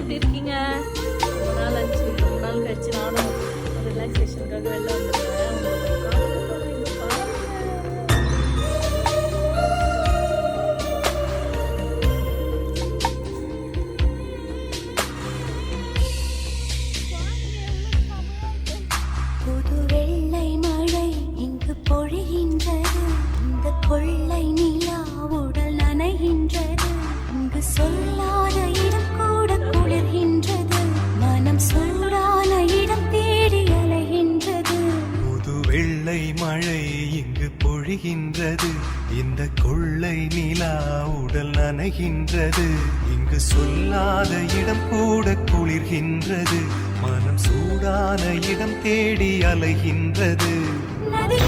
எப்படி இருக்கீங்க? ரொம்ப நாள் ஆச்சு. ரொம்ப நாள் கழிச்சு நானும் ரிலாக்ஸேஷனுக்காக வெளில வந்துருக்கேன். புது வெள்ளை மழை இங்கு பொழிகின்றது. இந்த கொள்ளை நிலா உடல் நனைகின்றது. இங்கு சொல்லாத இடம் கூட குளிர்கின்றது. மனம் சூடான இடம் தேடி அலைகின்றது. புது வெள்ளை மழை இங்கு பொழிகின்றது. இந்த கொள்ளை நிலா உடல் நனைகின்றது. இங்கு சொல்லாத இடம் கூட குளிர்கின்றது. மனம் சூடான இடம் தேடி அலைகின்றது. நதி